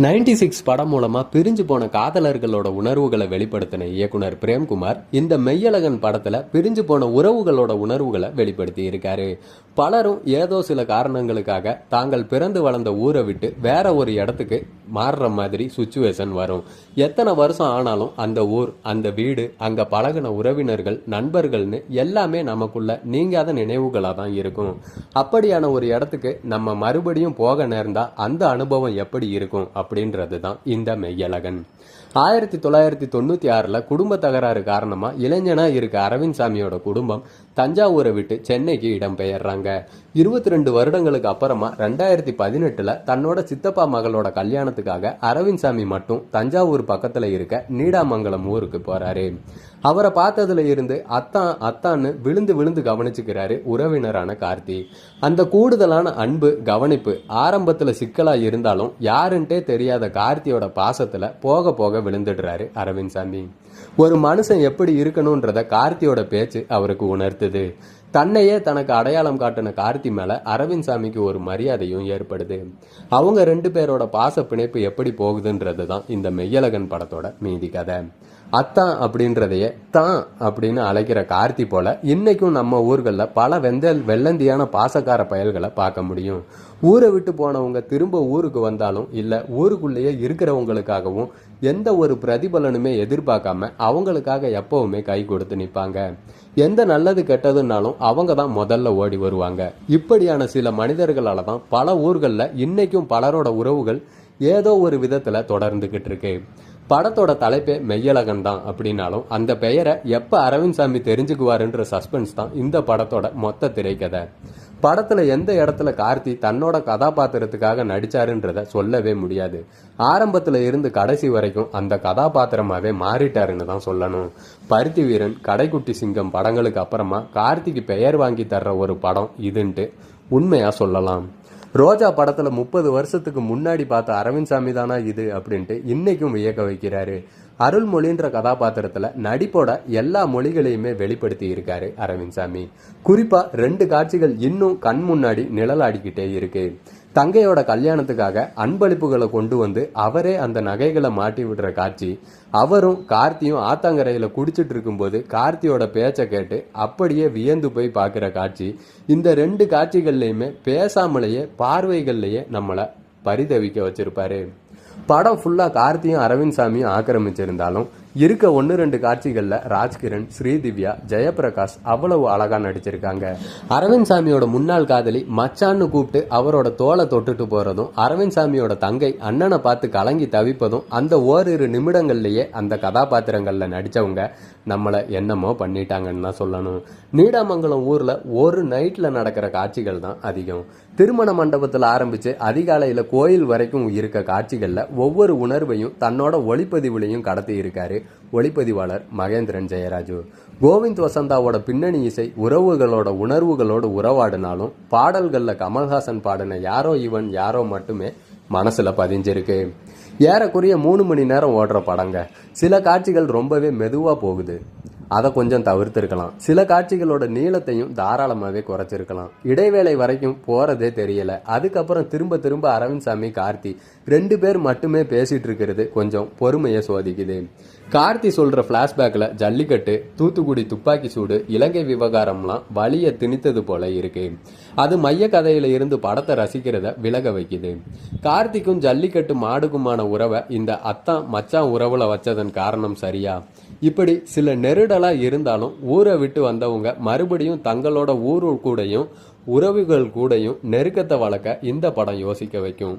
96 படம் மூலமா பிரிஞ்சு போன காதலர்களோட உணர்வுகளை வெளிப்படுத்தின இயக்குனர் பிரேம்குமார் இந்த மெய்யழகன் படத்துல பிரிஞ்சு போன உறவுகளோட உணர்வுகளை வெளிப்படுத்தி இருக்காரு. பலரும் ஏதோ சில காரணங்களுக்காக தாங்கள் பிறந்து வளர்ந்த ஊரை விட்டு வேற ஒரு இடத்துக்கு மாறுற மாதிரி சுச்சுவேஷன் வரும். எத்தனை வருஷம் ஆனாலும் அந்த ஊர், அந்த வீடு, அங்க பழகின உறவினர்கள், நண்பர்கள்னு எல்லாமே நமக்குள்ள நீங்காத நினைவுகளா தான் இருக்கும். அப்படியான ஒரு இடத்துக்கு நம்ம மறுபடியும் போக நேர்ந்தா அந்த அனுபவம் எப்படி இருக்கும் அப்படின்றது தான் இந்த மெய்யழகன். 1996 குடும்ப தகராறு காரணமா இளைஞனா இருக்க அரவிந்த் சாமியோட குடும்பம் தஞ்சாவூரை விட்டு சென்னைக்கு இடம்பெயர்றாங்க. 22 வருடங்களுக்கு அப்புறமா 2018 தன்னோட சித்தப்பா மகளோட கல்யாணத்துக்காக அரவிந்த் சாமி மட்டும் தஞ்சாவூர் பக்கத்துல இருக்க நீடாமங்கலம் ஊருக்கு போறாரு. அவரை பார்த்ததுல இருந்து அத்தான்னு விழுந்து விழுந்து கவனிச்சுக்கிறாரு உறவினரான கார்த்தி. அந்த கூடுதலான அன்பு, கவனிப்பு ஆரம்பத்துல சிக்கலா இருந்தாலும் யாருன்ட்டே தெரியாத கார்த்தியோட பாசத்துல போக போக விழுந்துடுறாரு அரவிந்த் சாமி. ஒரு மனுஷன் எப்படி இருக்கணும்ன்றத கார்த்தியோட பேச்சு அவருக்கு உணர்த்துது. தன்னையே தனக்கு அடையாளம் காட்டின கார்த்தி மேல அரவிந்த் சாமிக்கு ஒரு மரியாதையும் ஏற்படுது. அவங்க 2 பேரோட பாச பிணைப்பு எப்படி போகுதுன்றது தான் இந்த மெய்யழகன் படத்தோட மீதி கதை. அத்தான் அப்படின்றதையே தான் அப்படின்னு அழைக்கிற கார்த்தி போல இன்னைக்கும் நம்ம ஊர்களில் பல வெள்ளந்தியான பாசக்கார பயல்களை பார்க்க முடியும். ஊரை விட்டு போனவங்க திரும்ப ஊருக்கு வந்தாலும் இல்லை ஊருக்குள்ளேயே இருக்கிறவங்களுக்காகவும் எந்த ஒரு பிரதிபலனுமே எதிர்பார்க்காம அவங்களுக்காக எப்பவுமே கை கொடுத்து நிற்பாங்க. எந்த நல்லது கெட்டதுன்னாலும் அவங்க தான் முதல்ல ஓடி வருவாங்க. இப்படியான சில மனிதர்களால தான் பல ஊர்களில் இன்னைக்கும் பலரோட உறவுகள் ஏதோ ஒரு விதத்துல தொடர்ந்துகிட்டு இருக்கு. படத்தோட தலைப்பே மெய்யழகன் தான் அப்படின்னாலும் அந்த பெயரை எப்ப அரவிந்த் சாமி தெரிஞ்சுக்குவாருன்ற சஸ்பென்ஸ் தான் இந்த படத்தோட மொத்த திரைக்கதை. படத்துல எந்த இடத்துல கார்த்தி தன்னோட கதாபாத்திரத்துக்காக நடிச்சாருன்றத சொல்லவே முடியாது. ஆரம்பத்துல இருந்து கடைசி வரைக்கும் அந்த கதாபாத்திரமாவே மாறிட்டாருன்னு தான் சொல்லணும். பருத்தி வீரன், கடைக்குட்டி சிங்கம் படங்களுக்கு அப்புறமா கார்த்திக்கு பெயர் வாங்கி தர்ற ஒரு படம் இதுன்ட்டு உண்மையா சொல்லலாம். ரோஜா படத்துல 30 வருஷத்துக்கு முன்னாடி பார்த்த அரவிந்த் சாமி தானா இது அப்படின்ட்டு இன்னைக்கும் வியக்க வைக்கிறாரு. அருள்மொழின்ற கதாபாத்திரத்துல நடிப்போட எல்லா மொழிகளையுமே வெளிப்படுத்தி இருக்காரு அரவிந்த் சாமி. குறிப்பா 2 காட்சிகள் இன்னும் கண் முன்னாடி நிழலாடிக்கிட்டே இருக்கு. தங்கையோட கல்யாணத்துக்காக அன்பளிப்புகளை கொண்டு வந்து அவரே அந்த நகைகளை மாட்டி விடுற காட்சி, அவரும் கார்த்தியும் ஆத்தங்கரையில குடிச்சிட்டு இருக்கும்போது கார்த்தியோட பேச்சை கேட்டு அப்படியே வியந்து போய் பார்க்கிற காட்சி, இந்த 2 காட்சிகள்லையுமே பேசாமலேயே பார்வைகள்லயே நம்மளை பரிதவிக்க வச்சிருப்பாரு. படம் ஃபுல்லா கார்த்தியும் அரவிந்த் சாமியும் ஆக்கிரமிச்சிருந்தாலும் இருக்க 1-2 காட்சிகள்ல ராஜ்கிரண், ஸ்ரீதிவ்யா, ஜெயபிரகாஷ் அவ்வளவு அழகா நடிச்சிருக்காங்க. அரவிந்த் சாமியோட முன்னாள் காதலி மச்சான்னு கூப்பிட்டு அவரோட தோலை தொட்டுட்டு போறதும், அரவிந்த் சாமியோட தங்கை அண்ணனை பார்த்து கலங்கி தவிப்பதும் அந்த ஓரிரு நிமிடங்கள்லயே அந்த கதாபாத்திரங்கள்ல நடிச்சவங்க நம்மளை என்னமோ பண்ணிட்டாங்கன்னு தான் சொல்லணும். நீடாமங்கலம் ஊர்ல ஒரு நைட்ல நடக்கிற காட்சிகள் தான் அதிகம். திருமண மண்டபத்தில் ஆரம்பிச்சு அதிகாலையில கோயில் வரைக்கும் இருக்க காட்சிகள்ல ஒவ்வொரு உணர்வையும் தன்னோட ஒளிப்பதிவுலையும் கடத்தி இருக்காரு ஒளிப்பதிவாளர் மகேந்திரன் ஜெயராஜு. கோவிந்த் வசந்தாவோட பின்னணி இசை உறவுகளோட உணர்வுகளோடு உறவாடினாலும் பாடல்கள்ல கமல்ஹாசன் பாடின யாரோ இவன் யாரோ மட்டுமே மனசுல பதிஞ்சிருக்கு. ஏறக்குறைய 3 மணி நேரம் ஓடுற படங்க. சில காட்சிகள் ரொம்பவே மெதுவா போகுது, அதை கொஞ்சம் தவிர்த்திருக்கலாம். சில காட்சிகளோட நீளத்தையும் தாராளமாகவே குறைச்சிருக்கலாம். இடைவேளை வரைக்கும் போறதே தெரியல. அதுக்கப்புறம் திரும்ப திரும்ப அரவிந்த் சாமி, கார்த்தி 2 பேர் மட்டுமே பேசிட்டு இருக்கிறது கொஞ்சம் பொறுமையை சோதிக்குது. கார்த்தி சொல்ற பிளாஷ்பேக்ல ஜல்லிக்கட்டு, தூத்துக்குடி துப்பாக்கி சூடு, இலங்கை விவகாரம்லாம் வலிய திணித்தது போல இருக்கு. அது மைய கதையில இருந்து படத்தை ரசிக்கிறத விலக வைக்குது. கார்த்திக்கும் ஜல்லிக்கட்டு மாடுக்குமான உறவை இந்த அத்தான் மச்சான் உறவுல வச்சதன் காரணம் சரியா? இப்படி சில நெருடலா இருந்தாலும் ஊரை விட்டு வந்தவங்க மறுபடியும் தங்களோட ஊரு கூடயும் உறவுகள் கூடயும் நெருக்கத்தை வளர்க்க இந்த படம் யோசிக்க வைக்கும்.